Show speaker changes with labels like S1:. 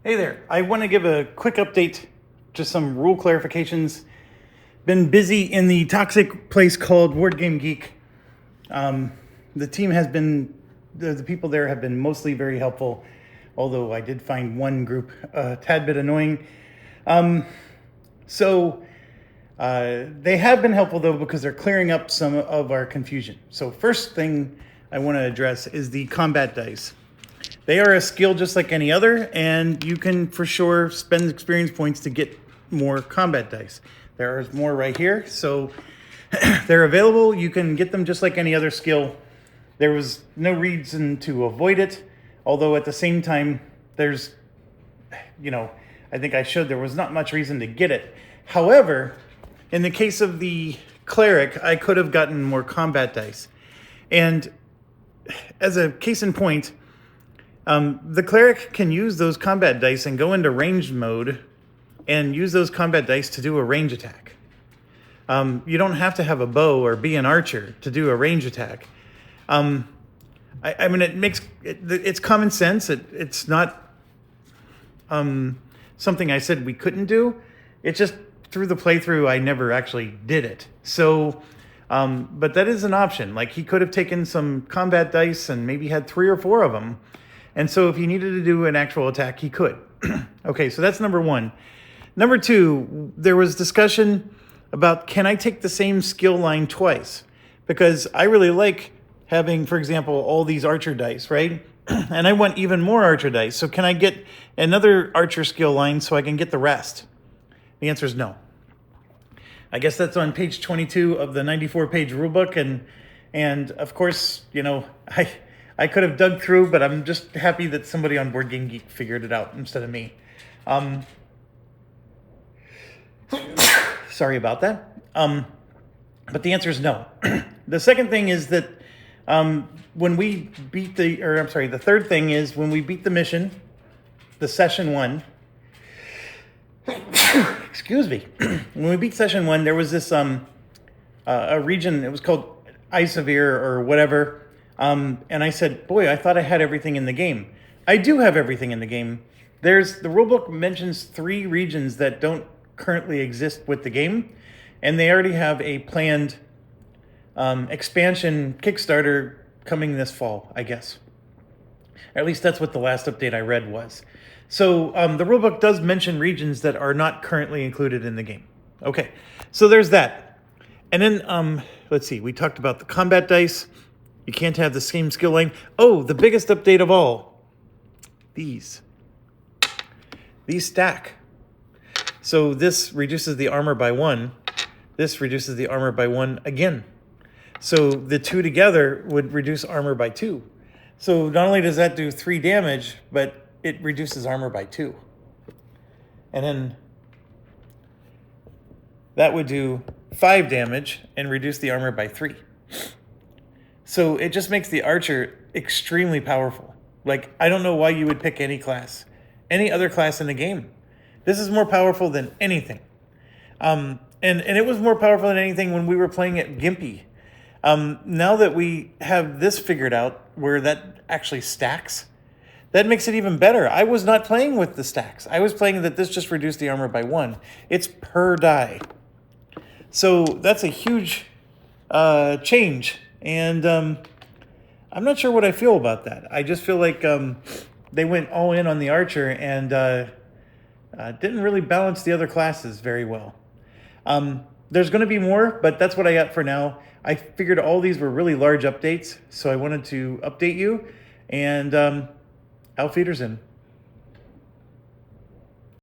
S1: Hey there, I want to give a quick update, just some rule clarifications. Been busy in the toxic place called Word Game Geek. The team has been, the people there have been mostly very helpful, although I did find one group a tad bit annoying. So they have been helpful though because they're clearing up some of our confusion. So first thing I want to address is the combat dice. They are a skill just like any other, and you can for sure spend experience points to get more combat dice. There is more right here, so they're available. You can get them just like any other skill. There was no reason to avoid it, although at the same time, there's, I think I showed there was not much reason to get it. However, in the case of the cleric, I could have gotten more combat dice. And as a case in point, the cleric can use those combat dice and go into ranged mode and use those combat dice to do a range attack. You don't have to have a bow or be an archer to do a range attack. I mean, it's common sense. It's not something I said we couldn't do. It's just through the playthrough, I never actually did it. So, but that is an option. Like he could have taken some combat dice and maybe had 3 or 4 of them. And so if he needed to do an actual attack, he could. Okay, so that's number 1. Number 2, there was discussion about, can I take the same skill line twice? Because I really like having, for example, all these archer dice, right? And I want even more archer dice. So can I get another archer skill line so I can get the rest? The answer is no. I guess that's on page 22 of the 94-page rulebook. And of course, I could have dug through, but I'm just happy that somebody on Board Game Geek figured it out instead of me. Sorry about that. But the answer is no. The second thing is that when we beat the third thing is when we beat the mission, the session 1. Excuse me. When we beat session 1, there was this a region. It was called Isevere or whatever. And I said, boy, I thought I had everything in the game. I do have everything in the game. The rulebook mentions 3 regions that don't currently exist with the game, and they already have a planned expansion Kickstarter coming this fall, I guess. At least that's what the last update I read was. So the rulebook does mention regions that are not currently included in the game. Okay, so there's that. And then, let's see, we talked about the combat dice. You can't have the same skill line. Oh, the biggest update of all. These stack. So this reduces the armor by 1. This reduces the armor by 1 again. So the 2 together would reduce armor by 2. So not only does that do 3 damage, but it reduces armor by 2. And then that would do 5 damage and reduce the armor by 3. So it just makes the archer extremely powerful. Like, I don't know why you would pick any other class in the game. This is more powerful than anything. And it was more powerful than anything when we were playing at Gimpy. Now that we have this figured out where that actually stacks, that makes it even better. I was not playing with the stacks. I was playing that this just reduced the armor by 1. It's per die. So that's a huge change. And I'm not sure what I feel about that. I just feel like they went all in on the archer and didn't really balance the other classes very well. There's going to be more, but that's what I got for now. I figured all these were really large updates, so I wanted to update you. And Outfeeder's in.